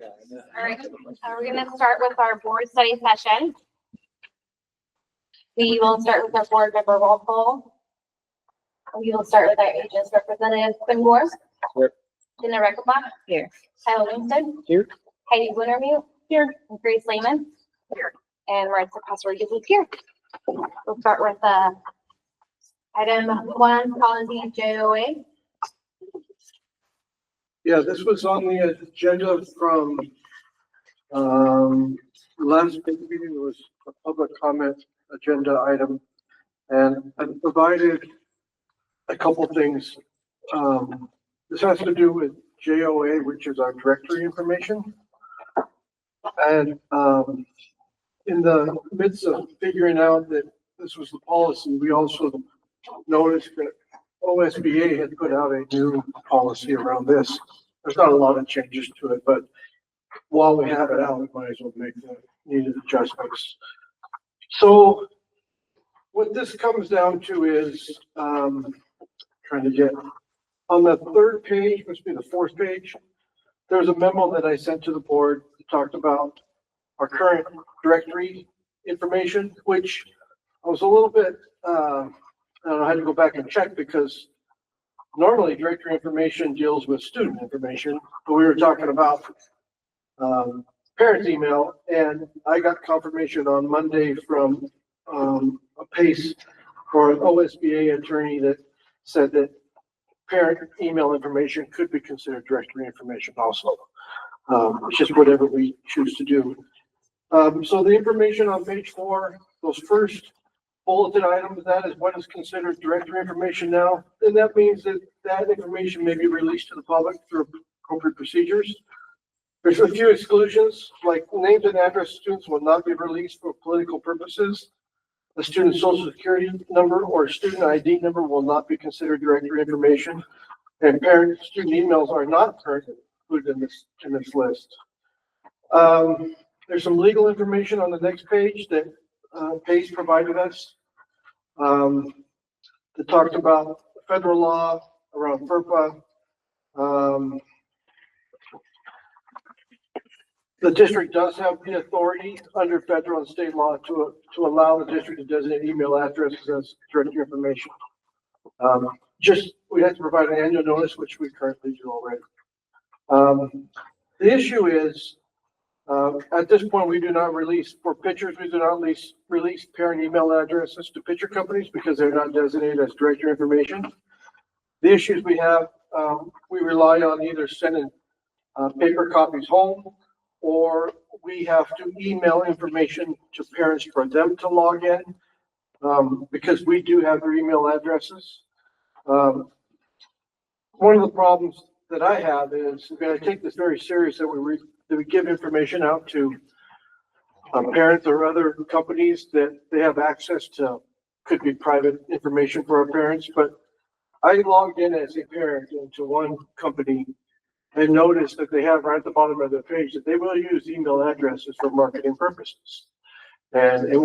All right, we're going to start with our board study session. We will start with our board member roll call. We will start with our agents representative, Quinn Morse. Here. Dina Reckenbach. Here. Tyler Winstead. Here. Heidi Wintermute. Here. And Grace Lehman. Here. And Marissa Password is here. We'll start with item 1, policy JOA. Yeah, this was on the agenda from last big meeting. It was a public comment agenda item, and I provided a couple things. This has to do with JOA, which is our directory information. And in the midst of figuring out that this was the policy, we also noticed that OSBA had put out a new policy around this. There's not a lot of changes to it, but while we have it out, we might as well make the needed adjustments. So what this comes down to is trying to get on the third page, must be the fourth page. There's a memo that I sent to the board that talked about our current directory information, which I was a little bit, I don't know, I had to go back and check because normally directory information deals with student information, but we were talking about parent email, and I got confirmation on Monday from a PACE or an OSBA attorney that said that parent email information could be considered directory information also. It's just whatever we choose to do. So the information on page 4, those first bulleted items, that is what is considered directory information now. And that means that that information may be released to the public through appropriate procedures. There's a few exclusions, like names and address of students will not be released for political purposes. The student's social security number or student ID number will not be considered directory information. And parent student emails are not currently included in this list. There's some legal information on the next page that PACE provided us. That talked about federal law around FERPA. The district does have the authority under federal and state law to allow the district to designate email addresses as directory information. We have to provide an annual notice, which we currently do already. The issue is, at this point, we do not release for pictures. We do not release parent email addresses to picture companies because they're not designated as directory information. The issues we have, we rely on either sending paper copies home, or we have to email information to parents for them to log in because we do have their email addresses. One of the problems that I have is, I take this very serious, that we give information out to parents or other companies that they have access to, could be private information for our parents. But I logged in as a parent into one company and noticed that they have right at the bottom of their page that they will use email addresses for marketing purposes. And it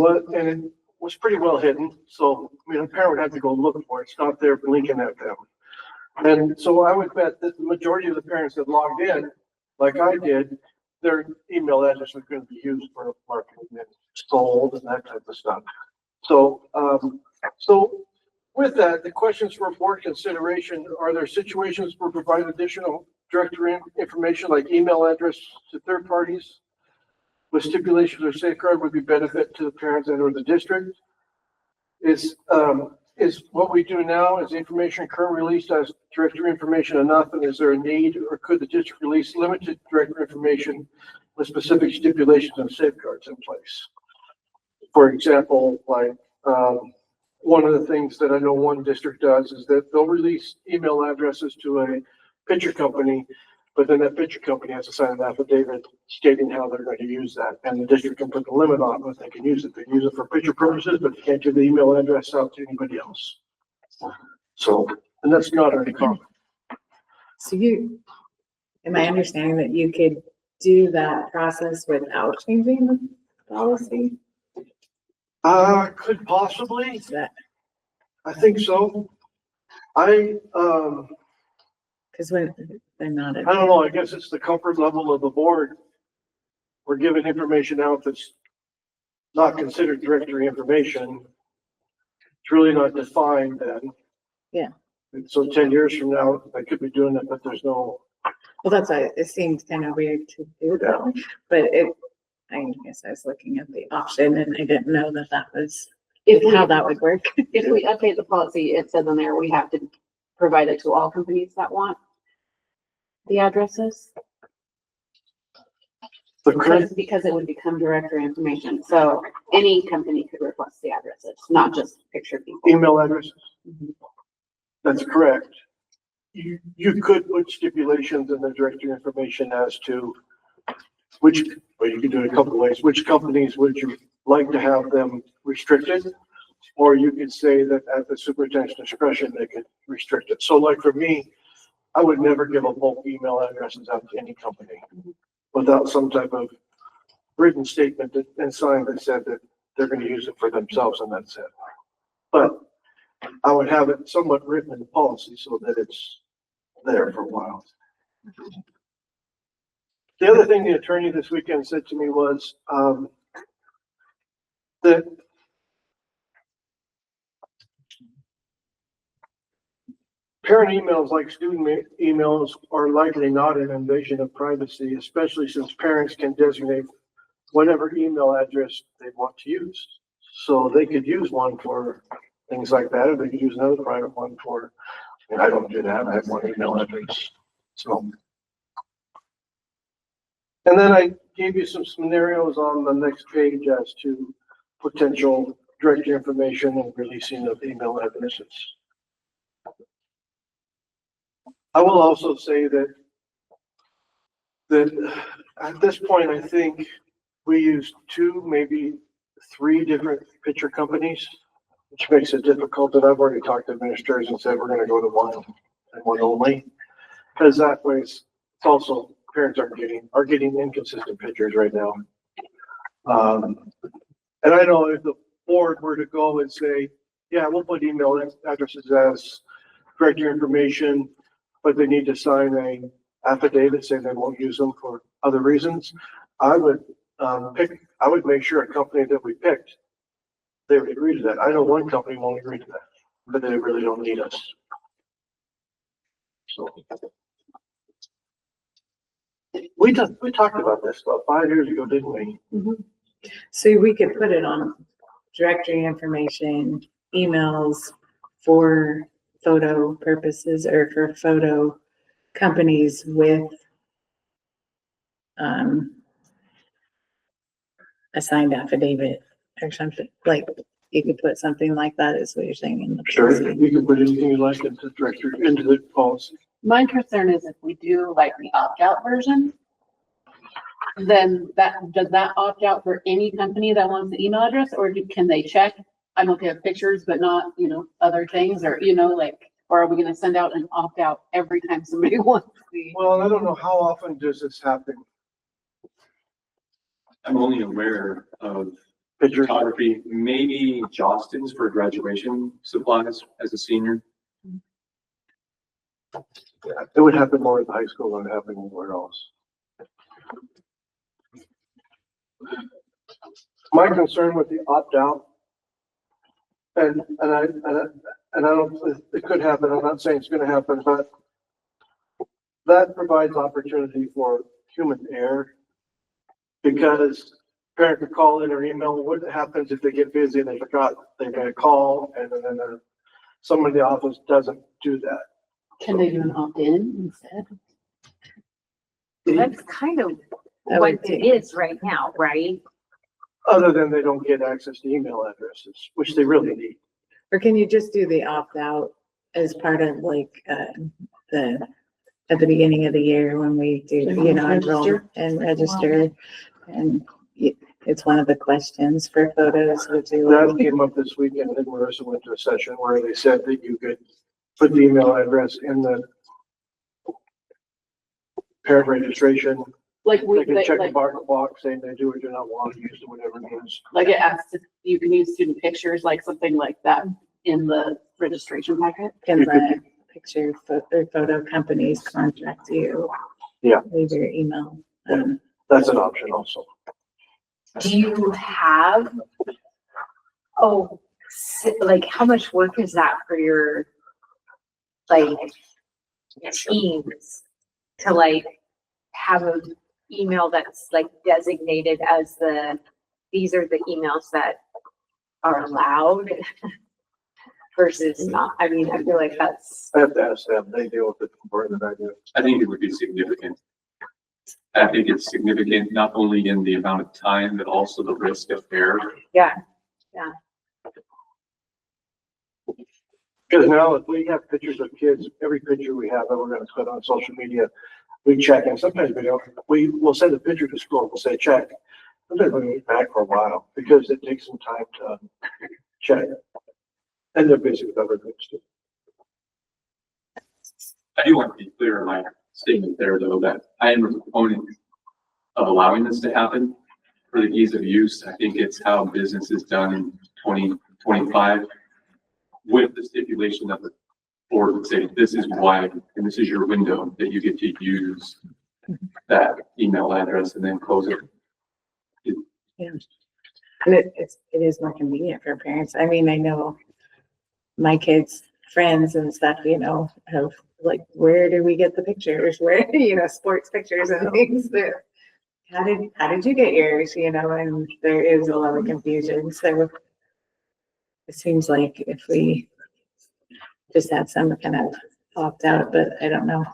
was pretty well hidden. So, a parent would have to go look for it. It's not there blinking at them. And so I would bet that the majority of the parents that logged in, like I did, their email address was going to be used for marketing and sold and that type of stuff. So, with that, the questions for board consideration: are there situations where providing additional directory information like email address to third parties with stipulations or safeguard would be benefit to the parents and or the district? Is what we do now, is the information currently released as directory information enough, and is there a need, or could the district release limited directory information with specific stipulations and safeguards in place? For example, like one of the things that I know one district does is that they'll release email addresses to a picture company, but then that picture company has to sign an affidavit stating how they're going to use that, and the district can put the limit on what they can use it. They can use it for picture purposes, but they can't give the email address out to anybody else. So, and that's not very common. So am I understanding that you could do that process without changing the policy? Could possibly. That I think so. Cause when they're not. I don't know, I guess it's the comfort level of the board. We're giving information out that's not considered directory information. It's really not defined then. Yeah. And so 10 years from now, I could be doing it, but there's no, Well, that's why it seems kind of weird to do that, but I guess I was looking at the option and I didn't know that that was how that would work. If we update the policy, it says on there, we have to provide it to all companies that want the addresses. the current, Because it would become directory information. So any company could request the addresses, not just picture people. email addresses. Mhm. That's correct. You could put stipulations in the directory information as to which, well, you could do it a couple of ways. Which companies would you like to have them restricted? Or you could say that at the superintendent's discretion, they could restrict it. So like for me, I would never give a bulk email addresses out to any company without some type of written statement and sign that said that they're going to use it for themselves and that's it. But I would have it somewhat written in the policy so that it's there for a while. The other thing the attorney this weekend said to me was, that parent emails, like student emails, are likely not an invasion of privacy, especially since parents can designate whatever email address they want to use. So they could use one for things like that, or they could use another private one for, and I don't do that, I have one email address, so. And then I gave you some scenarios on the next page as to potential directory information and releasing of email addresses. I will also say that at this point, I think we use 2, maybe 3 different picture companies, which makes it difficult. And I've already talked to administrators and said, we're going to go to one and one only. Because that way it's also, parents are getting inconsistent pictures right now. And I know if the board were to go and say, yeah, we'll put email addresses as directory information, but they need to sign a affidavit saying they won't use them for other reasons. I would make sure a company that we picked, they would agree to that. I know one company won't agree to that, but they really don't need us. So we talked about this about 5 years ago, didn't we? So we could put it on directory information, emails for photo purposes or for photo companies with a signed affidavit or something, like you could put something like that is what you're saying in the policy. You can put anything you like into the policy. My concern is if we do like the opt-out version, then does that opt out for any company that wants the email address, or can they check? I'm okay with pictures, but not, other things, or, or are we gonna send out an opt-out every time somebody wants the? Well, I don't know, how often does this happen? I'm only aware of Pictures? photography, maybe Jostens for graduation supplies as a senior. Yeah, it would happen more at the high school than it happened anywhere else. My concern with the opt-out, and I don't, it could happen, I'm not saying it's gonna happen, but that provides opportunity for human error. Because parent could call in or email, what happens if they get busy and they forgot they're gonna call, and then someone in the office doesn't do that. Can they do an opt-in instead? That's kind of I what would it think. is right now, right? Other than they don't get access to email addresses, which they really need. Or can you just do the opt-out as part of like, at the beginning of the year when we do, enroll Register? and register? And it's one of the questions for photos, would you That like? came up this weekend, and Marissa went to a session where they said that you could put the email address in the parent registration. Like They can check the box saying they do or do not want to use it, whatever it is. like it asks if you can use student pictures, like something like that in the registration packet. Can the or photo companies contact you. Yeah. Leave your email. That's an option also. Do you have, like, how much work is that for your, like, teams to, like, have an email that's, like, designated as these are the emails that are allowed versus not? I mean, I feel like that's, I have to ask them, they deal with it more than I do. I think it would be significant. I think it's significant not only in the amount of time, but also the risk of error. yeah. Because now if we have pictures of kids, every picture we have that we're gonna put on social media, we check, and sometimes we don't, we will send a picture to school, we'll say, check. Sometimes we wait back for a while, because it takes some time to check. And they're busy with other things too. I do want to be clear in my statement there, though, that I am a proponent of allowing this to happen for the ease of use. I think it's how business is done in 2025 with the stipulation that the board would say, this is why, and this is your window that you get to use that email address and then close it. Yeah. And it is more convenient for parents. I mean, I know my kids' friends and stuff, have like, where do we get the pictures? Where, sports pictures and things there. How did you get yours? And there is a lot of confusion. So it seems like if we just had some kind of opt out, but I don't know.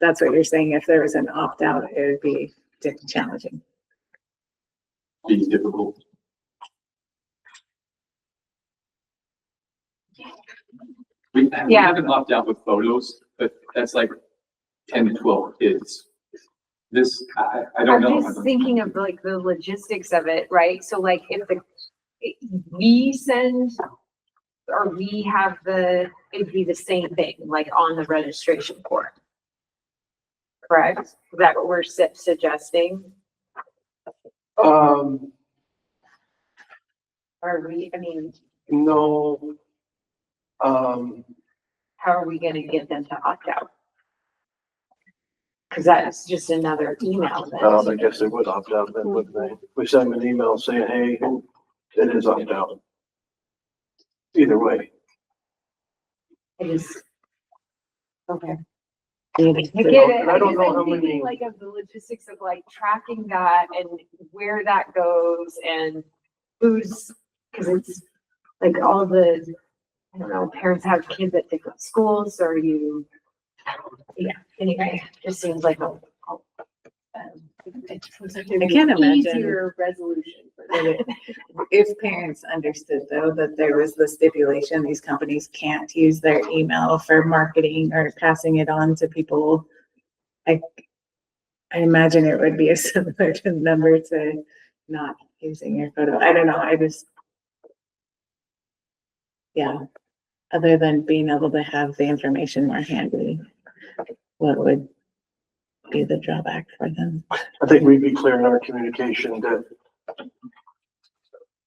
That's what you're saying. If there was an opt out, it would be challenging. Be difficult. We haven't opt out with photos, but that's like 10 to 12 kids. This, I don't know. I'm just thinking of like the logistics of it, right? So like if we send or we have it'd be the same thing, like on the registration form. Correct? Is that what we're suggesting? Or I mean, No. how are we gonna get them to opt out? Cause that's just another email then. I guess they would opt out then, wouldn't they? We send them an email saying, hey, it is opt out. Either way. I just. Okay. I I get it. And I don't know I'm how thinking many- like of the logistics of like tracking that and where that goes and who's, cause it's like all the, I don't know, parents have kids at different schools, or anyway, just seems like a I can't imagine. easier resolution for that. If parents understood though that there was the stipulation, these companies can't use their email for marketing or passing it on to people. I imagine it would be a similar number to not using your photo. I don't know. Yeah. Other than being able to have the information more handy, what would be the drawback for them? I think we'd be clear in our communication that,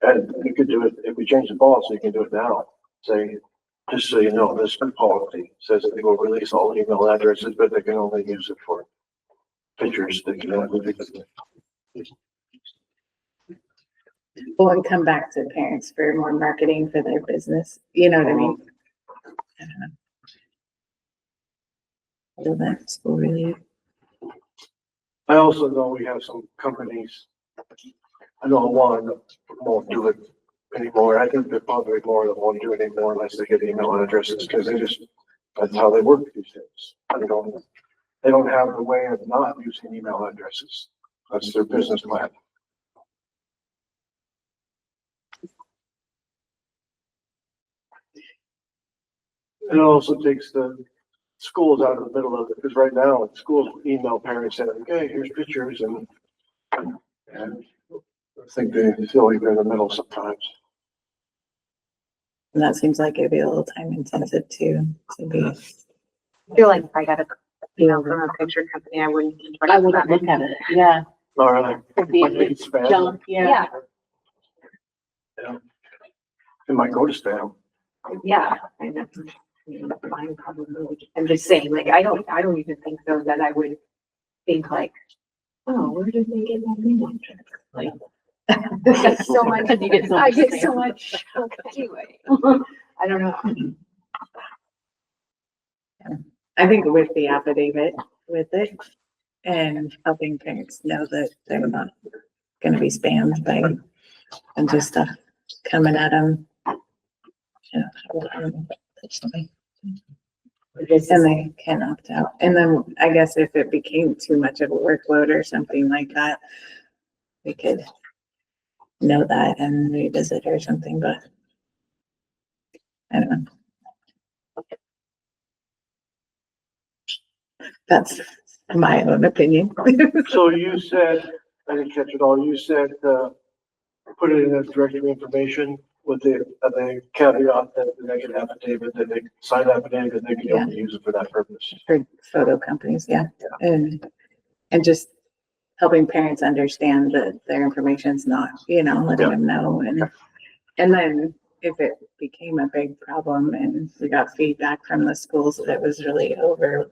and we could do it, if we change the policy, you can do it now. Say, just so you know, this policy says that they will release all email addresses, but they can only use it for pictures. They can only use it. Well, and come back to parents for more marketing for their business. You know what I mean? I don't know. So that's school really. I also know we have some companies, I know one won't do it anymore. I think there probably more that won't do it anymore unless they get email addresses, because that's how they work these days. They don't have a way of not using email addresses. That's their business plan. And it also takes the schools out of the middle of it, because right now, schools email parents saying, okay, here's pictures, and I think they feel like they're in the middle sometimes. And that seems like it'd be a little time intensive too, to be. I feel like if I got a email from a picture company, I wouldn't. I wouldn't look at it, yeah. All right. Could be Might make it spam. junk, yeah. Yeah, It might go to spam. yeah, I know. mine probably, I'm just saying, like, I don't even think though that I would think like, oh, where did they get that email address? Like, I get so much, You get so I much get spam. so much, anyway. I don't know. I think with the affidavit with it and helping parents know that they're not gonna be spammed by a bunch of stuff coming at them. And they can opt out. And then I guess if it became too much of a workload or something like that, we could know that and revisit or something, but I don't know. That's my own opinion. So you said, I didn't catch it all, you said, put it in a directory information with the caveat that they can affidavit, that they sign affidavit, they can only use it for that purpose. For photo companies, yeah. And just helping parents understand that their information's not, letting them know. And then if it became a big problem and we got feedback from the schools that it was really over,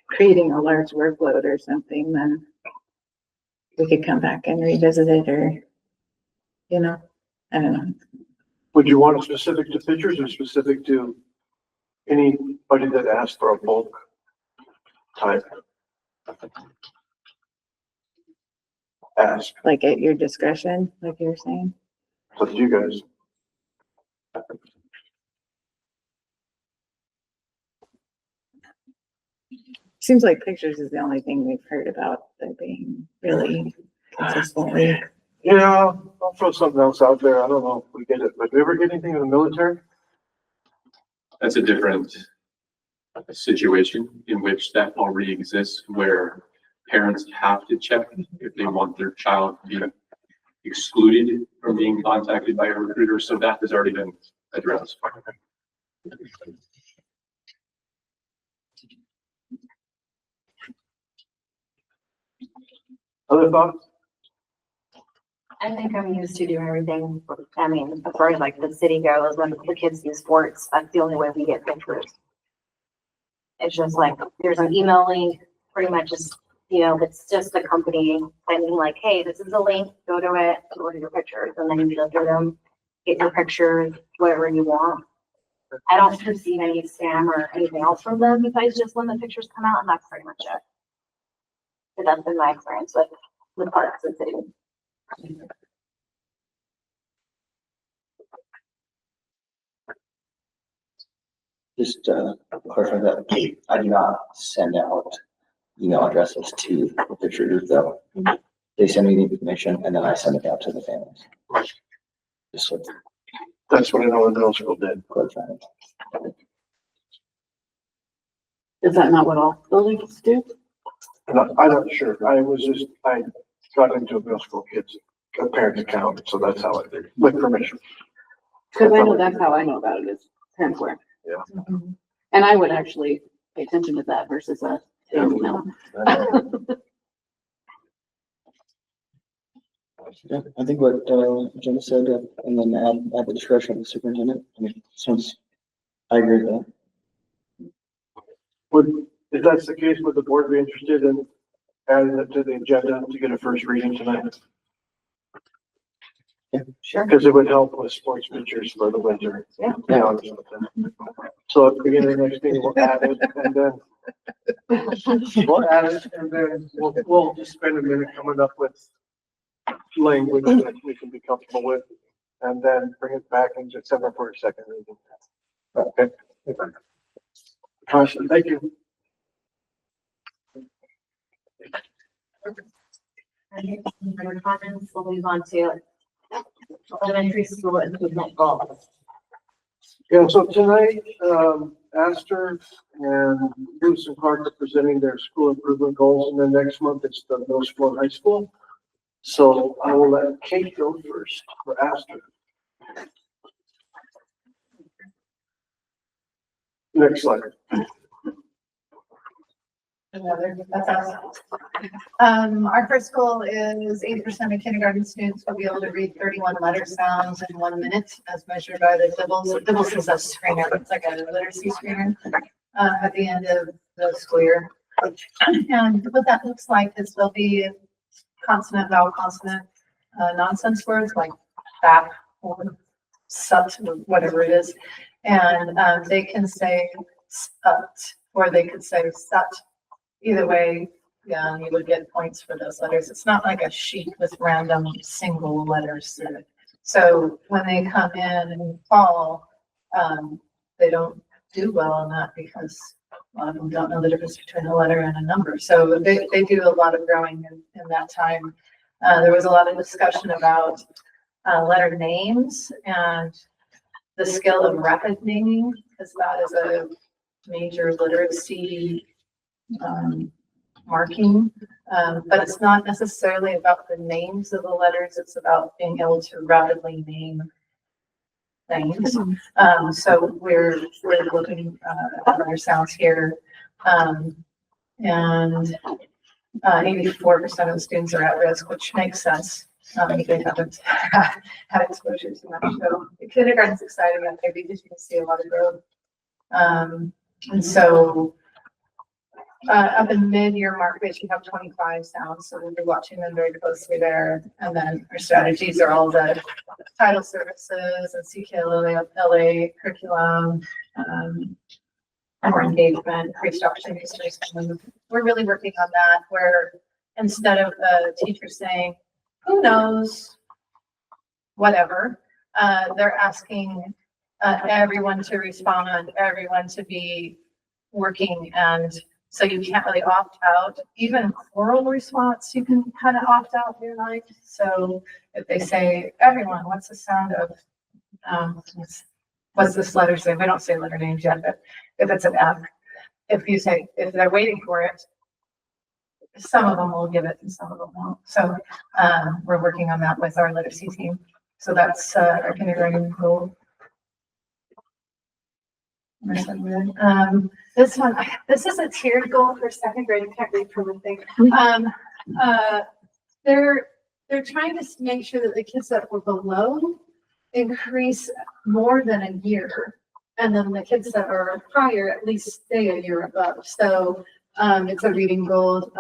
creating a large workload or something, then we could come back and revisit it or, I don't know. Would you want it specific to pictures or specific to anybody that asks for a bulk type? Ask, Like at your discretion, like you were saying. it's up to you guys. Seems like pictures is the only thing we've heard about that being really consistently. Yeah, I'll throw something else out there. I don't know if we get it, but do you ever get anything in the military? That's a different situation in which that already exists, where parents have to check if they want their child to be excluded from being contacted by a recruiter. So that has already been addressed. Other thoughts? I think I'm used to doing everything. I mean, as far as like the city goes, when the kids do sports, that's the only way we get pictures. It's just like, there's an email link, pretty much just, it's just the company sending like, hey, this is the link, go to it, look at your pictures, and then you go through them, get your pictures, whatever you want. I don't receive any spam or anything else from them besides just when the pictures come out, and that's pretty much it. So that's been my experience with parks and city. Just clarify that, I do not send out email addresses to the pictures though. They send me the information and then I send it out to the families. Just so That's what I know the middle school did. clarify. Is that not what all buildings do? I'm not sure. I got into a middle school kids, a parent account, so that's how I did it, with permission. Cause I know that's how I know about it is parents wear. Yeah. And I would actually pay attention to that versus a email. Yeah, I think what Jenna said, and then add the discretion of the superintendent. I mean, since I agree with that. If that's the case, would the board be interested in adding it to the agenda to get a first reading tonight? Yeah, sure. Because it would help with sports pictures for the winter. Yeah. So at the beginning of the next meeting, we'll add it and then we'll add it and then we'll just spend a minute coming up with language that we can be comfortable with and then bring it back in December for a second reading. Okay. Carson, thank you. Okay, any comments? We'll move on to elementary school improvement goals. Yeah, so tonight, Astor and Bruce and Clark are presenting their school improvement goals, and then next month it's the middle school and high school. So I will let Kate go first for Astor. Next slide. That's us. Our first goal is 80% of kindergarten students will be able to read 31 letter sounds in 1 minute as measured by the Dibbles. Dibbles is a screener, it's like a literacy screener, at the end of the school year. And what that looks like is there'll be consonant, vowel, consonant, nonsense words like that or sut, whatever it is. And they can say sut, or they could say sut. Either way, yeah, you would get points for those letters. It's not like a sheet with random single letters in it. So when they come in and fall, they don't do well on that because a lot of them don't know the difference between a letter and a number. So they do a lot of growing in that time. There was a lot of discussion about letter names and the skill of rapid naming, because that is a major literacy marking, but it's not necessarily about the names of the letters. It's about being able to rapidly name things. So we're looking at other sounds here, and 84% of the students are at risk, which makes sense. If they haven't had exposure to that. So the kindergarten's exciting. I think because you can see a lot of growth. And so up in mid-year mark, we actually have 25 sounds, so we'll be watching them very closely there. And then our strategies are all the title services and CKLA curriculum, more engagement, increased opportunities to respond. We're really working on that, where instead of the teacher saying, who knows, whatever, they're asking everyone to respond, everyone to be working, and so you can't really opt out. Even oral response, you can kind of opt out if you like. So if they say, everyone, what's the sound of, what's this letter say? We don't say letter names yet, but if it's an F, if they're waiting for it, some of them will give it and some of them won't. So we're working on that with our literacy team. So that's our kindergarten goal. This is a tiered goal for second grade. I can't read from the thing. They're trying to make sure that the kids that were below increase more than a year, and then the kids that are higher at least stay a year above. So it's a reading goal.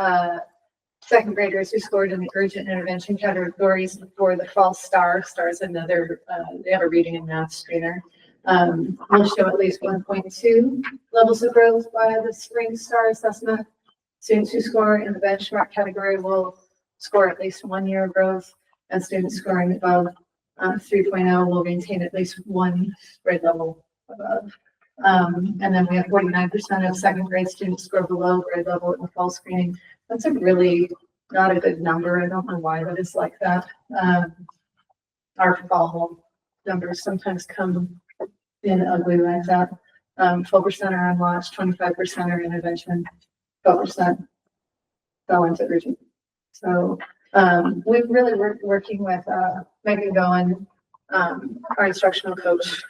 Second graders who scored in the urgent intervention categories for the false stars another, they have a reading and math screener. Will show at least 1.2 levels of growth by the spring star assessment. Students who score in the benchmark category will score at least 1 year of growth, and students scoring above 3.0 will maintain at least 1 grade level above. And then we have 49% of second grade students score below grade level in the fall screening. That's a really not a good number. I don't know why that is like that. Our fall numbers sometimes come in ugly like that. 12% are unwatched, 25% are intervention, 12% go into urgent. So we've really working with Megan Goen, our instructional coach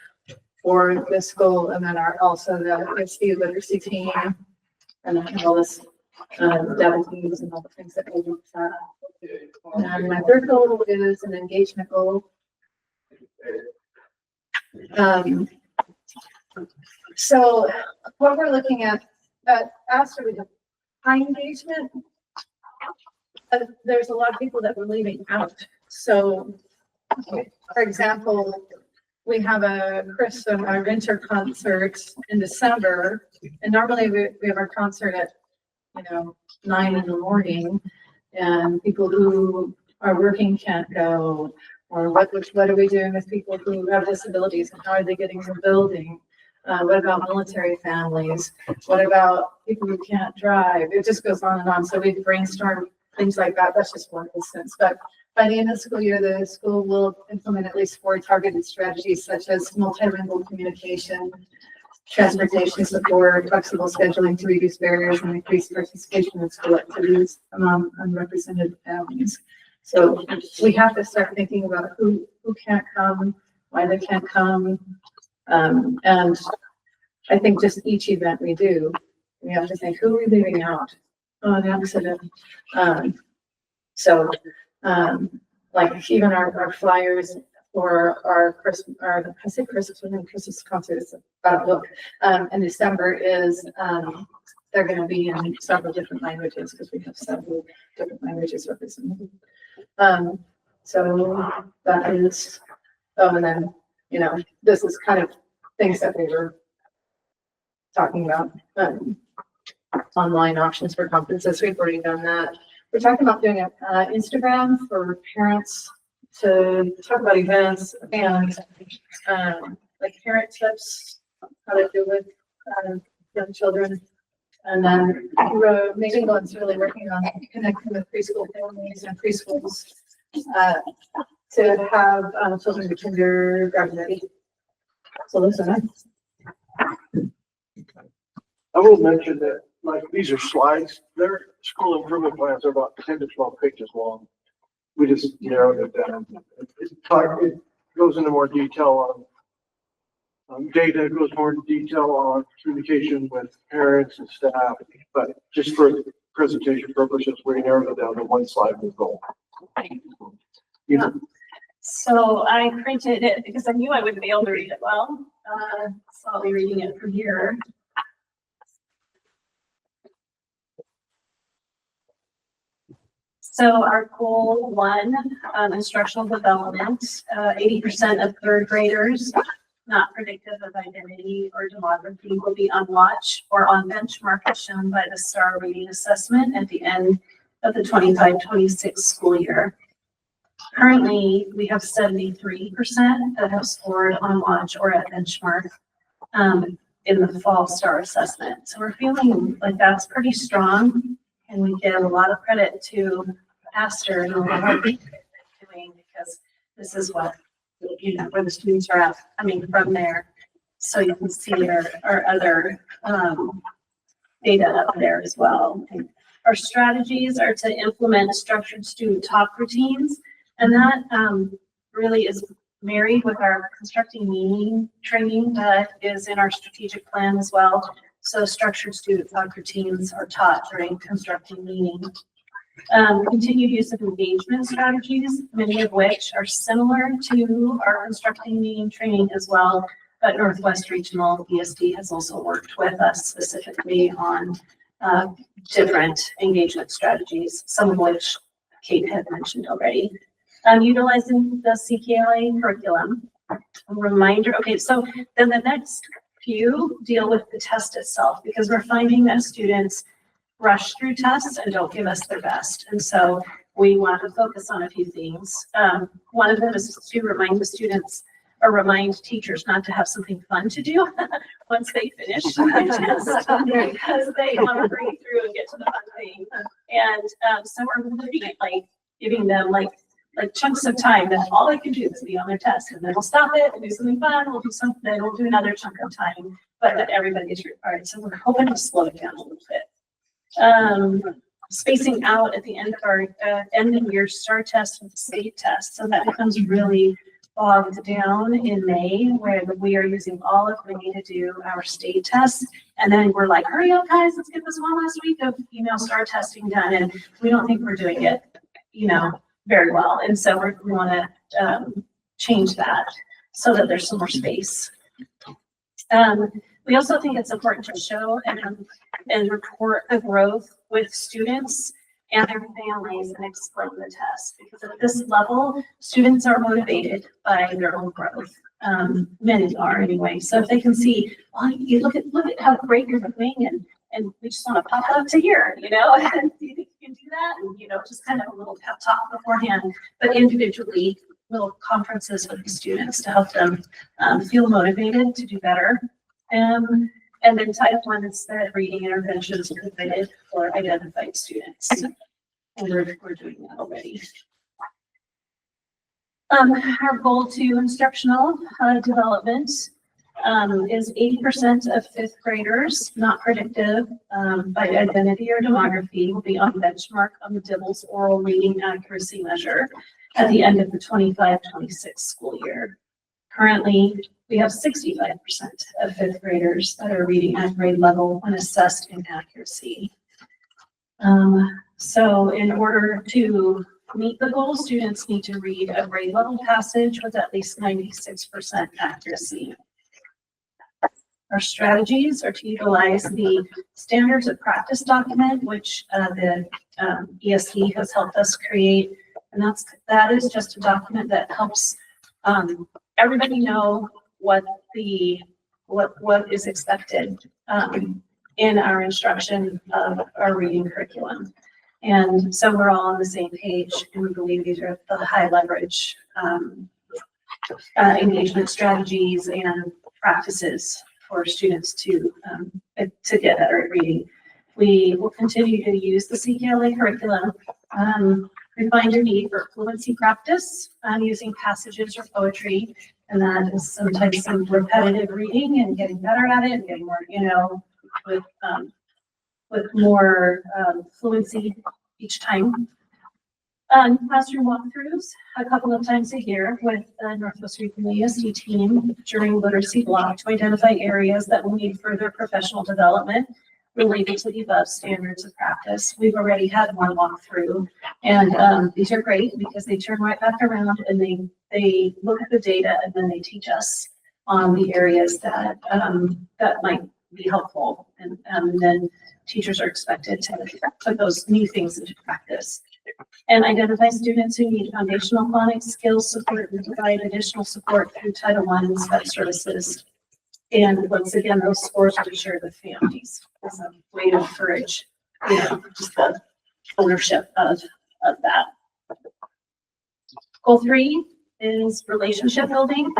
for this goal, and then also the ISD literacy team, and then all this data teams and all the things that we do with that. And my third goal is an engagement goal. So what we're looking at Astoria, we have high engagement. There's a lot of people that we're leaving out. So, for example, we have our winter concert in December, and normally we have our concert at 9 in the morning, and people who are working can't go. Or what are we doing with people who have disabilities, and how are they getting to the building? What about military families? What about people who can't drive? It just goes on and on. So we brainstorm things like that. That's just one instance. But by the end of the school year, the school will implement at least 4 targeted strategies, such as multilingual communication, transportation support, flexible scheduling to reduce barriers and increase participation in school activities among unrepresented families. So we have to start thinking about who can't come, why they can't come. And I think just each event we do, we have to think, who are we leaving out? on accident. So, like even our flyers for our Christmas, I say Christmas, when Christmas concert is about a book, in December is, they're gonna be in several different languages, because we have several different languages represented. So that is, oh, and then, you know, this is kind of things that they were talking about, online options for conferences. We've already done that. We're talking about doing a Instagram for parents to talk about events and like parent tips, how to deal with young children. And then Megan Glynn's really working on connecting with preschool families and preschools to have children be kindergarten ready. So those are nice. I will mention that, like, these are slides, their school improvement plans are about 10 to 12 pages long. We just narrowed it down. It goes into more detail on data, it goes more in detail on communication with parents and staff, but just for presentation purposes, we narrowed it down to one slide with goal. You know, So I printed it because I knew I wouldn't be able to read it well. So I'll be reading it from here. So our goal one, instructional development, 80% of third graders not predictive of identity or demography will be on watch or on benchmark as shown by the STAR rating assessment at the end of the 25-26 school year. Currently, we have 73% that have scored on watch or at benchmark in the fall STAR assessment. So we're feeling like that's pretty strong, and we give a lot of credit to Astoria and all the work they're doing, because this is what, you know, where the students are at coming from there. So you can see our other data up there as well. Our strategies are to implement structured student talk routines, and that really is married with our constructing meaning training that is in our strategic plan as well. So structured student talk routines are taught during constructing meaning. Continued use of engagement strategies, many of which are similar to our constructing meaning training as well, but Northwest Regional ESD has also worked with us specifically on different engagement strategies, some of which Kate had mentioned already. Utilizing the CKLA curriculum. A reminder, okay, so then the next few deal with the test itself, because we're finding that students rush through tests and don't give us their best. And so we want to focus on a few things. One of them is to remind the students or remind teachers not to have something fun to do once they finish the test, because they want to bring through and get to the fun thing. And so we're looking at like giving them like chunks of time that all they can do is be on their test, and then we'll stop it and do something fun. We'll do something, then we'll do another chunk of time, but that everybody is required. So we're hoping to slow it down a little bit. Spacing out at the end of our end of year STAR test with the state test. So that becomes really bogged down in May, where we are using all of May to do our state tests. And then we're like, hurry up guys, let's get this one last week of STAR testing done. And we don't think we're doing it, very well. And so we want to change that so that there's some more space. We also think it's important to show and report the growth with students and their families and explain the test, because at this level, students are motivated by their own growth. Many are anyway. So if they can see, well, you look at how great you're doing, and we just want to pop up to here, and do you think you can do that? And, just kind of a little pep talk beforehand, but individually, little conferences with the students to help them feel motivated to do better. And then type 1 is the reading interventions provided for identified students. And we're doing that already. Our goal 2 instructional development is 80% of 5th graders not predictive by identity or demography will be on benchmark on the DIBELS oral reading accuracy measure at the end of the 25-26 school year. Currently, we have 65% of 5th graders that are reading at grade level when assessed in accuracy. So in order to meet the goal, students need to read a grade level passage with at least 96% accuracy. Our strategies are to utilize the standards of practice document, which the ESD has helped us create. And that is just a document that helps everybody know what is expected in our instruction of our reading curriculum. And so we're all on the same page, and we believe these are the high leverage engagement strategies and practices for students to get better at reading. We will continue to use the CKLA curriculum. Refine your need for fluency practice using passages or poetry, and that is sometimes some repetitive reading and getting better at it and getting more, with more fluency each time. Classroom walkthroughs a couple of times a year with the Northwest Region ESD team during literacy block to identify areas that will need further professional development related to the above standards of practice. We've already had one walkthrough, and these are great because they turn right back around and they look at the data and then they teach us on the areas that that might be helpful, and then teachers are expected to put those new things into practice. And identify students who need foundational phonics skills support and provide additional support through Title I and SPED services. And once again, those scores will be shared with families as a way to encourage, just the ownership of that. Goal 3 is relationship building.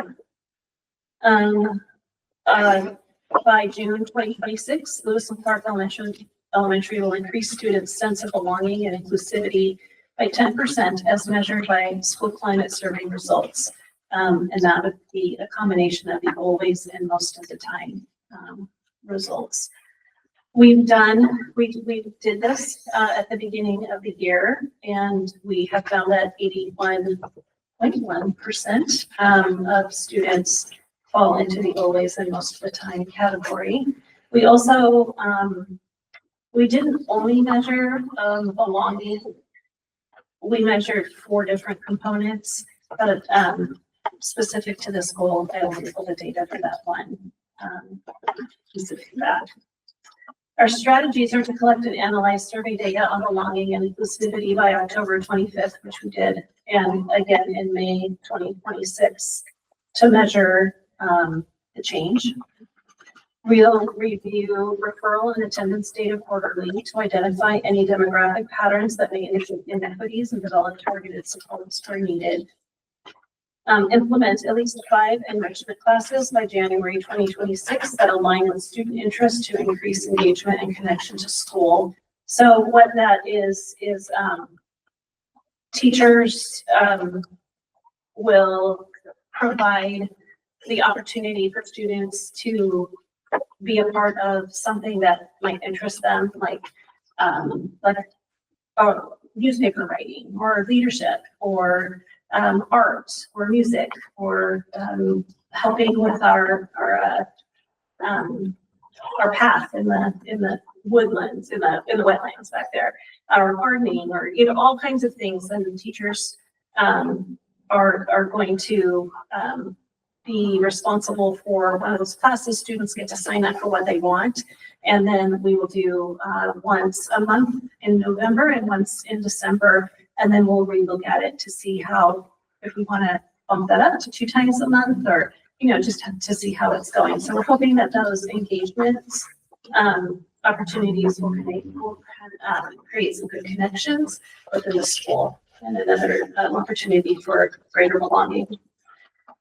By June 2026, Lewis and Clark Elementary will increase students' sense of belonging and inclusivity by 10% as measured by school climate survey results. And that would be a combination of the always and most of the time results. We did this at the beginning of the year, and we have found that 81.1% of students fall into the always and most of the time category. We also, we didn't only measure belonging. We measured 4 different components, but specific to this goal, I only pulled the data for that one. Specific to that. Our strategies are to collect and analyze survey data on belonging and inclusivity by October 25th, which we did, and again in May 2026 to measure the change. We'll review referral and attendance data quarterly to identify any demographic patterns that may indicate inequities and develop targeted supports where needed. Implement at least 5 enrichment classes by January 2026 that align with student interest to increase engagement and connection to school. So what that is teachers will provide the opportunity for students to be a part of something that might interest them, like newspaper writing or leadership or art or music or helping with our path in the woodlands, in the wetlands back there, or gardening, or all kinds of things. And the teachers are going to be responsible for one of those classes. Students get to sign up for what they want, and then we will do once a month in November and once in December, and then we'll relook at it to see if we want to bump that up to 2 times a month, or just to see how it's going. So we're hoping that those engagements opportunities will create some good connections within the school and another opportunity for greater belonging.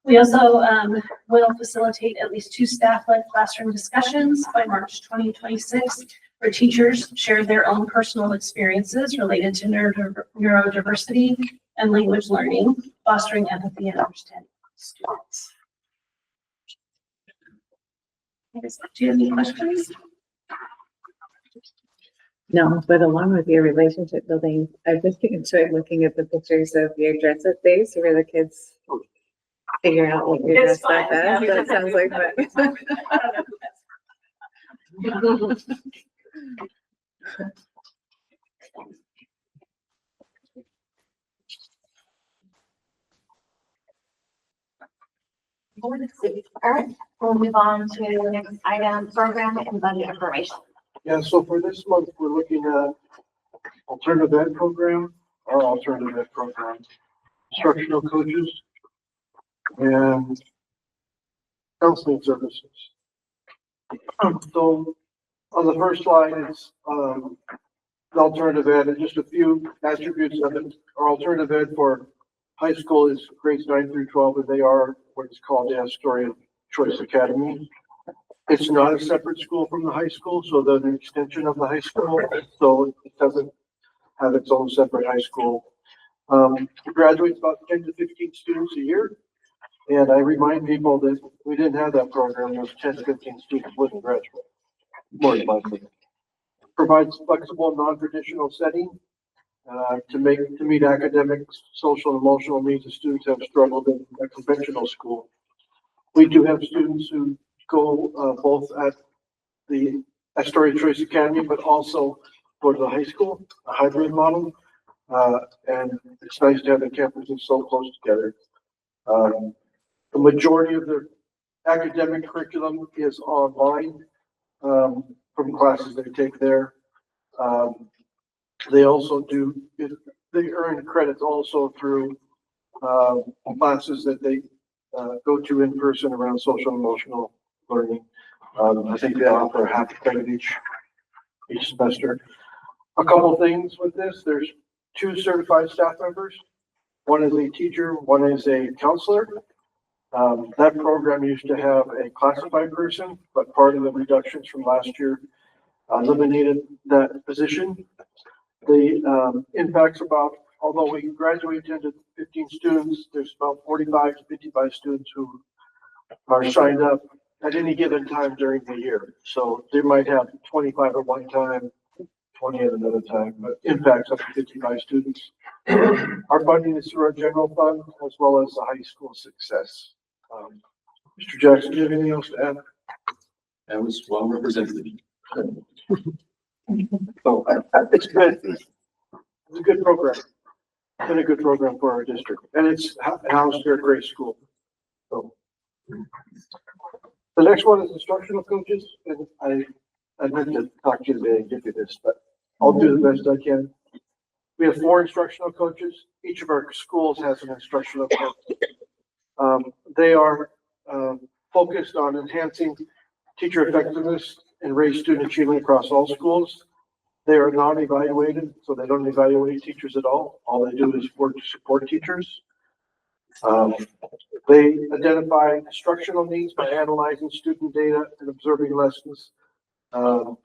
We also will facilitate at least 2 staff-led classroom discussions by March 2026, where teachers share their own personal experiences related to neurodiversity and language learning, fostering empathy and understanding of students. Do you have any questions? No, but along with your relationship building, I just enjoyed looking at the pictures of your dress up days where the kids figure out what you're dressed up as. That sounds like fun. All right, we'll move on to the next item, program and budget information. Yeah, so for this month, we're looking at alternative ed program, our alternative ed program, instructional coaches, and counseling services. So on the first slide, it's, the alternative ed, and just a few attributes of it. Our alternative ed for high school is grades 9 through 12, and they are what is called the Astoria Choice Academy. It's not a separate school from the high school, so they're an extension of the high school, so it doesn't have its own separate high school. It graduates about 10 to 15 students a year. And I remind people that we didn't have that program, those 10 to 15 students wouldn't graduate, more than likely. Provides flexible, non-traditional setting to meet academic, social, and emotional needs of students who have struggled in a conventional school. We do have students who go both at the Astoria Choice Academy, but also go to the high school, a hybrid model. And it's nice to have the campuses so close together. The majority of their academic curriculum is online from classes they take there. They also they earn credits also through classes that they go to in person around social and emotional learning. I think they offer a half credit each semester. A couple things with this, there's 2 certified staff members. One is a teacher, one is a counselor. That program used to have a classified person, but part of the reductions from last year eliminated that position. The impacts about, although we graduate 10 to 15 students, there's about 45 to 55 students who are signed up at any given time during the year. So they might have 25 at one time, 20 at another time, but impacts up to 55 students. Our funding is through our general fund as well as the high school success. Mr. Jackson, do you have anything else to add? That was well represented. So it's good. It's a good program. It's been a good program for our district, and it's housed here at Grace School. So the next one is instructional coaches, and I meant to talk to you today and give you this, but I'll do the best I can. We have 4 instructional coaches. Each of our schools has an instructional coach. They are focused on enhancing teacher effectiveness and raise student achievement across all schools. They are non-evaluated, so they don't evaluate teachers at all. All they do is work to support teachers. They identify instructional needs by analyzing student data and observing lessons, and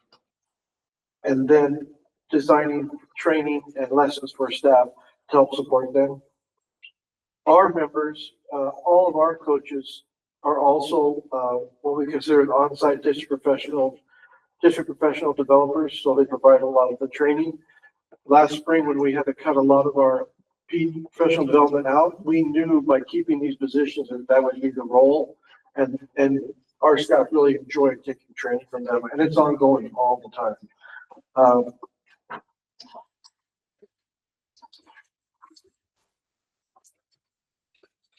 then designing training and lessons for staff to help support them. Our members, all of our coaches are also what we consider on-site district professional developers, so they provide a lot of the training. Last spring, when we had to cut a lot of our professional development out, we knew by keeping these positions that would be the role, and our staff really enjoyed taking training from them, and it's ongoing all the time.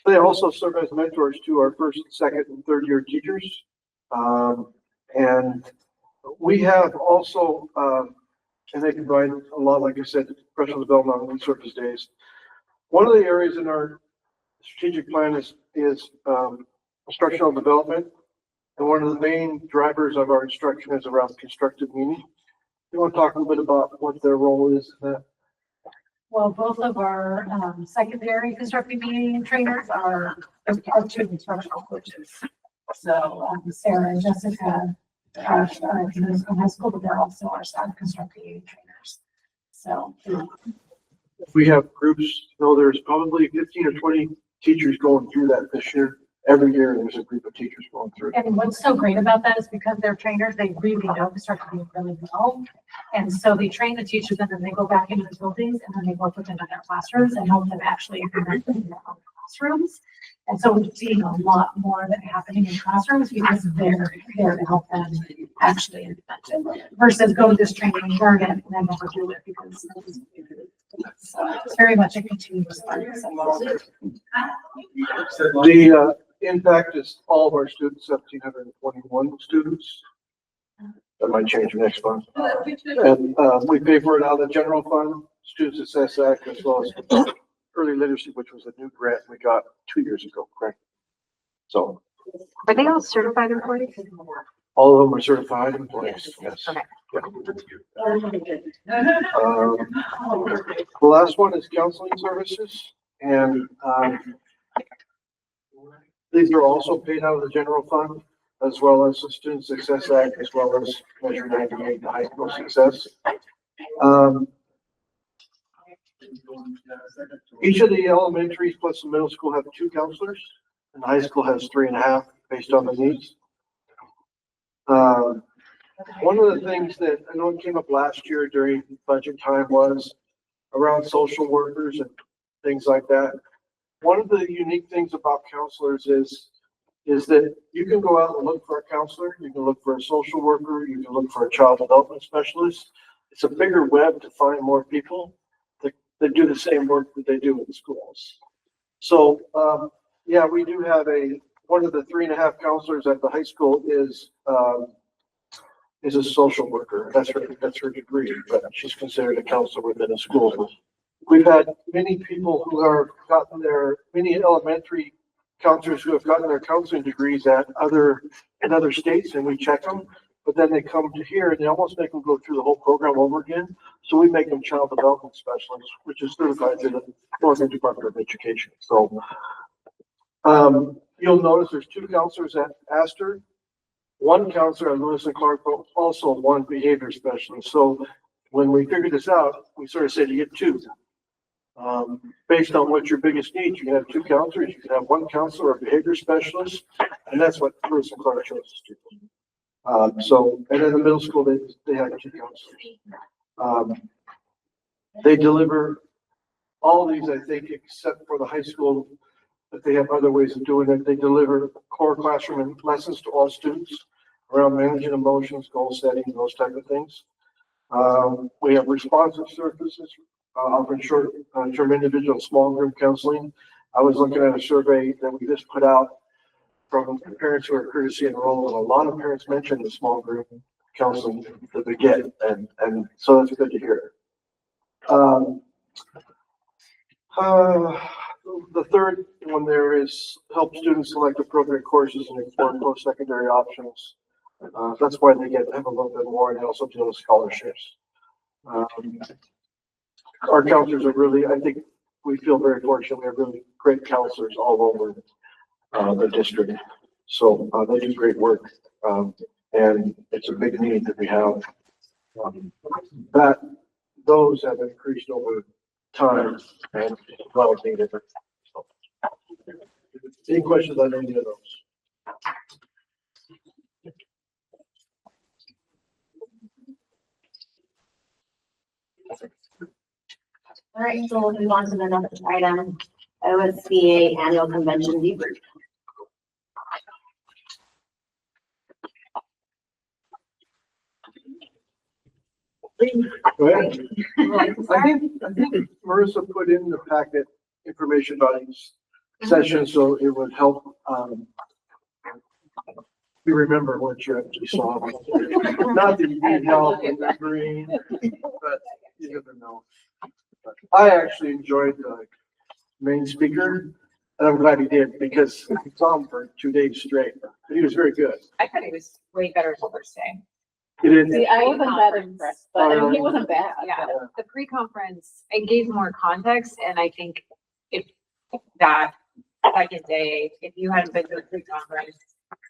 They also serve as mentors to our first, second, and third year teachers. And we have also, and they provide a lot, like I said, professional development on resources days. One of the areas in our strategic plan is instructional development. And one of the main drivers of our instruction is around constructive meaning. You want to talk a little bit about what their role is in that? Well, both of our secondary constructive meeting trainers are 2 instructional coaches. So Sarah and Jessica are in high school, but they're also our staff constructive meeting trainers. So We have groups, there's probably 15 or 20 teachers going through that this year. Every year there's a group of teachers going through. and what's so great about that is because they're trainers, they really know constructive meeting really well. And so they train the teachers and then they go back into the buildings and then they work with them in their classrooms and help them actually implement them in their own classrooms. And so we've seen a lot more of it happening in classrooms because they're there to help them actually implement it versus go to this training, learn it, and then never do it because so it's very much a continuous learning. impact is all of our students, 1,721 students. That might change next month. And, we pay for it out of the general fund, Student Success Act, as well as early literacy, which was a new grant we got 2 years ago, correct? So Are they all certified employees? all of them are certified employees, yes. Okay. The last one is counseling services, and, these are also paid out of the general fund, as well as the Student Success Act, as well as Measure 98, the high school success. Each of the elementaries plus the middle school have 2 counselors, and the high school has 3.5 based on the needs. One of the things that I know it came up last year during budget time was around social workers and things like that. One of the unique things about counselors is that you can go out and look for a counselor, you can look for a social worker, you can look for a child development specialist. It's a bigger web to find more people that do the same work that they do in schools. So, yeah, we do have one of the 3.5 counselors at the high school is a social worker. That's her degree, but she's considered a counselor within a school. We've had many people who have gotten many elementary counselors who have gotten their counseling degrees in other states, and we check them, but then they come to here and they almost make them go through the whole program over again. So we make them child development specialists, which is certified through the Oregon Department of Education. So, you'll notice there's 2 counselors at Astor, 1 counselor at Lewis and Clark, but also 1 behavior specialist. So when we figured this out, we sort of said you get 2. Based on what your biggest needs, you can have 2 counselors, you can have 1 counselor or behavior specialist, and that's what Lewis and Clark chose us to do. So, and in the middle school, they have 2 counselors. They deliver all these, I think, except for the high school, that they have other ways of doing it. They deliver core classroom lessons to all students around managing emotions, goal setting, those type of things. We have responsive services, offering short-term individual and small group counseling. I was looking at a survey that we just put out from parents who are courtesy enrolled, and a lot of parents mentioned the small group counseling that they get, and so that's good to hear. The third one there is help students select appropriate courses and explore post-secondary options. That's why they have a little bit more, and they also deal with scholarships. Our counselors are really, I think we feel very fortunate. We have really great counselors all over the district. So they do great work. And it's a big need that we have. Those have increased over time and well needed. So, any questions on any of those? All right, so we'll move on to the next item, OSBA annual convention debrief. Go ahead. I think Marissa put in the packet information about each session, so it would help, you remember what you actually saw. Not that you need help remembering, but you never know. But I actually enjoyed the main speaker, and I'm glad he did, because I saw him for 2 days straight. He was very good. I thought it was way better the first day. He didn't. See, I wasn't that impressed, but I mean, he wasn't bad. Yeah, the pre-conference, it gave more context, and I think if that second day, if you hadn't been to the pre-conference,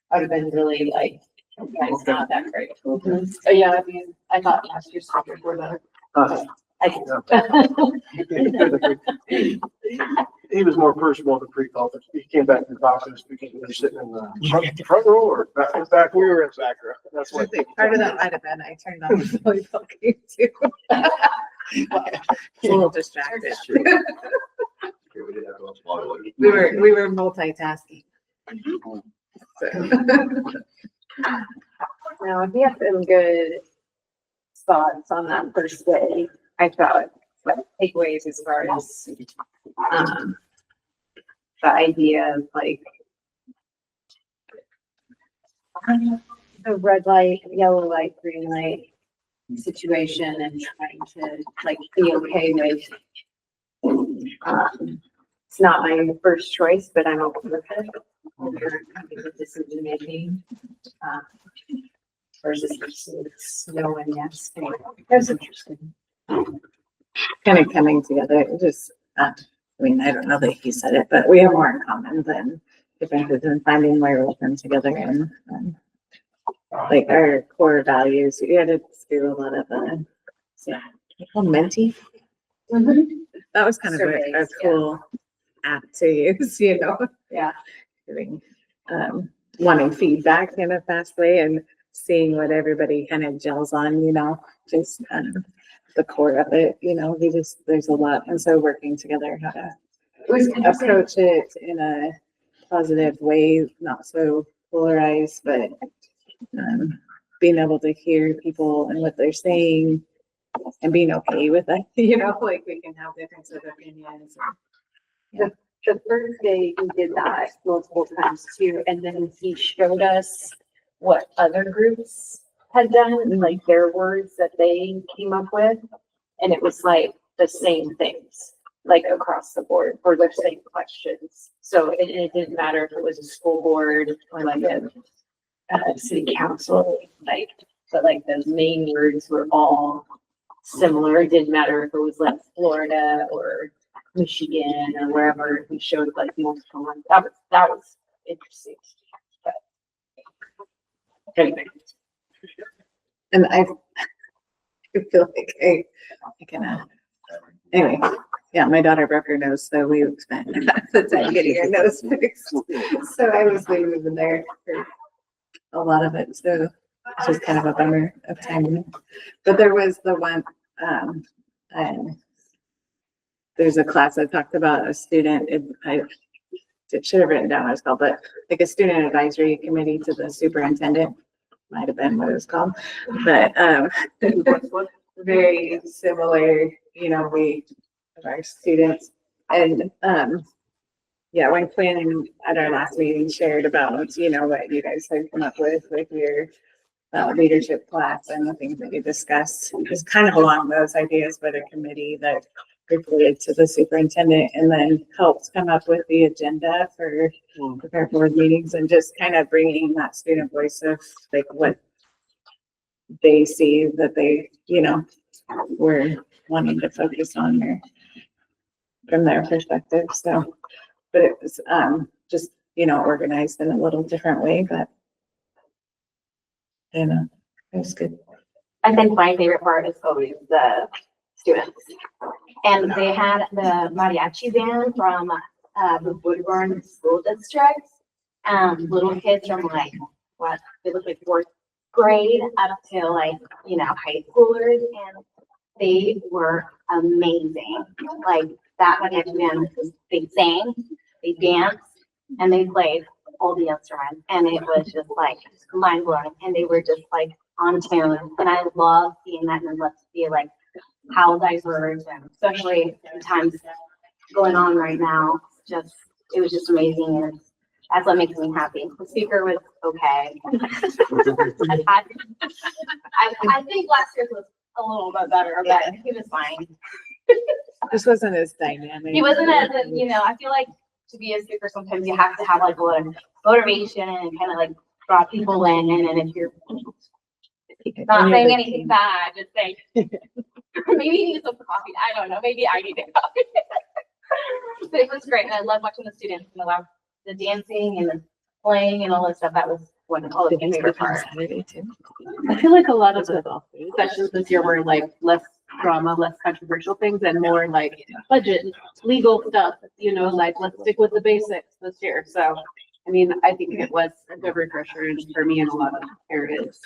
I would have been really like, it's not that great. But yeah, I mean, I thought last year's speakers were better. He was more personable in the pre-conference. He came back to the conference because we were sitting in the front row or back. We were in back row. That's I what. think part of that might have been, I turned on the volleyball game too. A little distracted. We were multitasking. So. Now, if you have some good thoughts on that first day, I thought, like, takeaways as far as, the idea of like the red light, yellow light, green light situation and trying to like be okay with. It's not my first choice, but I'm okay with it. The decision making. Versus it's no and yes. Anyway, that was interesting. Kind of coming together, it just, I mean, I don't know that he said it, but we have more in common than differences in finding where we come together and, like our core values. We had to do a lot of, menti. That was kind of a Surveys, cool app to use, you know? Yeah. Giving, wanting feedback in a fast way and seeing what everybody kind of gels on, you know, just the core of it, you know, there's a lot. And so working together, how to approach it in a positive way, not so polarized, but being able to hear people and what they're saying and being okay with that, you know, like we can have differences of opinions. The first day he did that multiple times too, and then he showed us what other groups had done, and like their words that they came up with. And it was like the same things, like across the board for the same questions. So it didn't matter if it was a school board or like a city council, like, but like those main words were all similar. It didn't matter if it was like Florida or Michigan or wherever. He showed like multiple ones. That was interesting. But anyway. And I feel like I can, anyway, yeah, my daughter broke her nose, so we spent the time getting her nose fixed. So I was waiting in there for a lot of it, so it's just kind of a bummer of timing. But there was the one, and there's a class I talked about a student, I should have written down what it's called, but like a student advisory committee to the superintendent. Might have been what it was called, but very similar, you know, we of our students and yeah, when Quinn at our last meeting shared about, you know, what you guys had come up with your leadership class and the things that you discussed, it was kind of along those ideas, but a committee that reported to the superintendent and then helped come up with the agenda for prepare board meetings and just kind of bringing that student voice of like what they see that they, you know, were wanting to focus on there from their perspective. So, but it was just, you know, organized in a little different way, but you know, it was good. I think my favorite part is always the students. And they had the mariachi band from the Woodburn School District. Little kids from like, what, they look like fourth grade up to like, you know, high schoolers. And they were amazing. Like that mariachi band, they sang, they danced, and they played all the instruments. And it was just like mind blowing. And they were just like on tune. And I love seeing that and let's see like how diverse and especially times going on right now. Just it was just amazing and that's what makes me happy. The speaker was okay. I think last year's was a little bit better, but he was fine. This wasn't as dynamic. He wasn't as, you know, I feel like to be a speaker sometimes you have to have like a lot of motivation and kind of like draw people in, and if you're not saying anything bad, just say maybe you need some coffee. I don't know. Maybe I need a coffee. But it was great, and I love watching the students and the dancing and the playing and all this stuff. That was wonderful. Did you make it on Saturday too? I feel like a lot of the sessions this year were like less drama, less controversial things and more like budget, legal stuff, you know, like let's stick with the basics this year. So, I mean, I think it was a good refresher for me in a lot of areas.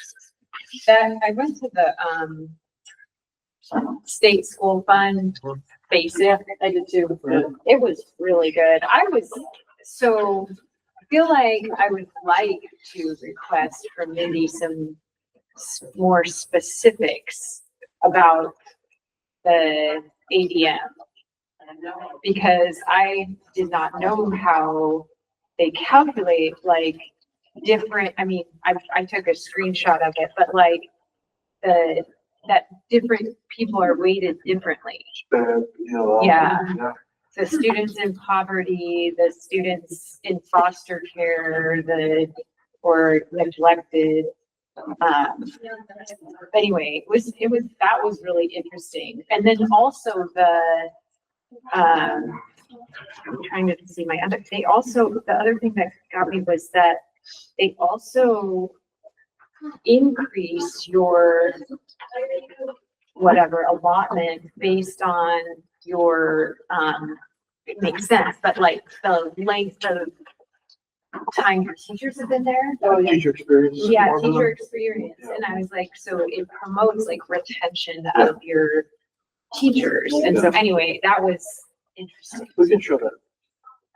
Then I went to the state school fund basic. I did too. It was really good. I feel like I would like to request from Mindy some more specifics about the ADM. Because I did not know how they calculate like different, I mean, I took a screenshot of it, but like that different people are weighted differently. Bad, you know. Yeah. Yeah. The students in poverty, the students in foster care, or neglected. Anyway, that was really interesting. And then also I'm trying to see the other thing that got me was that they also increase your whatever allotment based on your, it makes sense, but like the length of time your teachers have been there. Teacher experience. Yeah, formula. teacher experience. Yeah. And I was like, so it promotes like retention of your teachers. And so anyway, that was interesting. We can show that.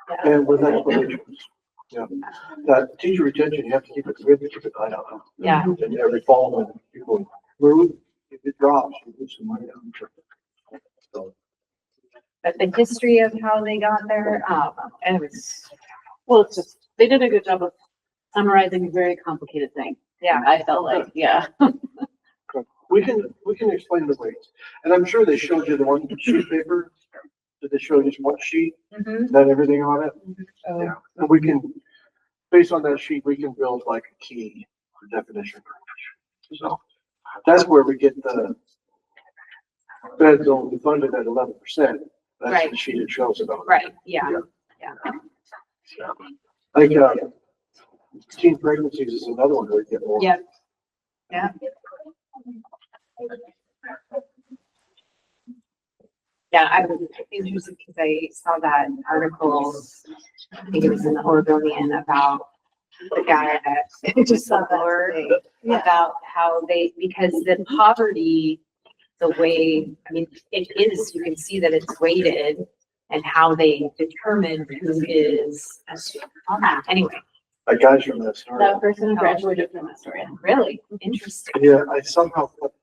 Yeah. And with explanations. Yeah. That teacher retention, you have to keep it, we have to keep an eye on. Yeah. And every fall when people move, if it drops, you lose some money on it. So, But the history of how they got there, and it was, Well, it's just, they did a good job of summarizing a very complicated thing. yeah. I felt like, yeah. we can explain the rates. And I'm sure they showed you the one sheet of paper. Did they show you one sheet, Mhm. that everything on it? Oh. Yeah. And we can, based on that sheet, we can build like a key for definition. So that's where we get the feds only funded at 11%. That's Right. the sheet it shows about. Right, yeah. Like, teen pregnancies is another one we get more. Yeah. Yeah. Yeah, I was interested because I saw that article, I think it was in the Oregonian about the guy that just saw that about how because the poverty, the way, I mean, it is, you can see that it's weighted and how they determine who is a student. Anyway, Like guys from that story. That person graduated from Astoria. really interesting. Yeah, I somehow put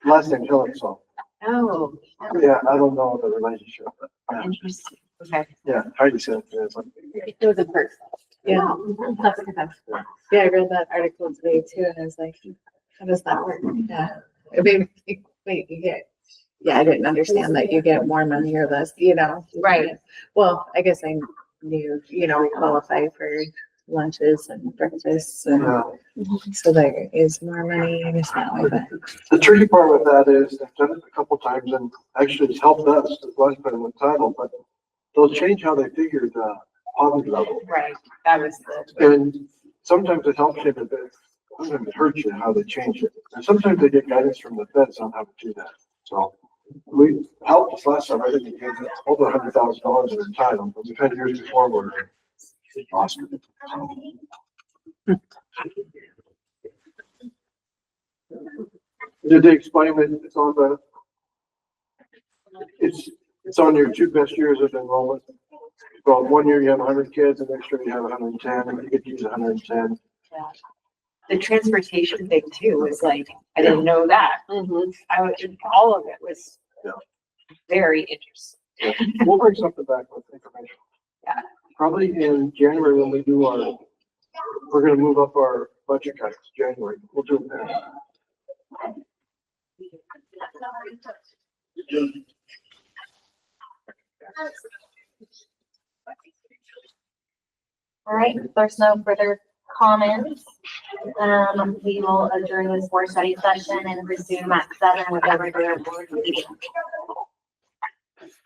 last name Helen, so, Oh, yeah, I don't know the relationship, but, interesting. Okay. yeah, Heidi said it. It's like, It was a person. Yeah, That's a good time. yeah, I read that article today too, and I was like, how does that work? Yeah. I mean, wait, you get, yeah, I didn't understand that you get more money or less, you know? Right. Well, I guess I knew, you know, we qualify for lunches and breakfasts, and yeah. so there is more money, I guess that way, but. The tricky part with that is they've done it a couple times and actually it's helped us, the last time with title, but they'll change how they figure the poverty level. Right, that was the, And sometimes it helps you, but sometimes it hurts you how they change it. And sometimes they get guidance from the feds on how to do that. So we helped us last time, I think we gave over $100,000 in entitlement, but we've had years before where we lost it. Did they explain that it's on it's on your two best years of enrollment? Well, one year you have 100 kids, and next year you have 110, and you get to use 110. the transportation thing too was like, I didn't know that. All of it was Yeah. very interesting. We'll bring something back with information. Yeah. Probably in January when we do we're gonna move up our budget cuts, January. We'll do it then. All right, if there's no further comments, we will adjourn this board study session and resume at 7 with our regular board meeting.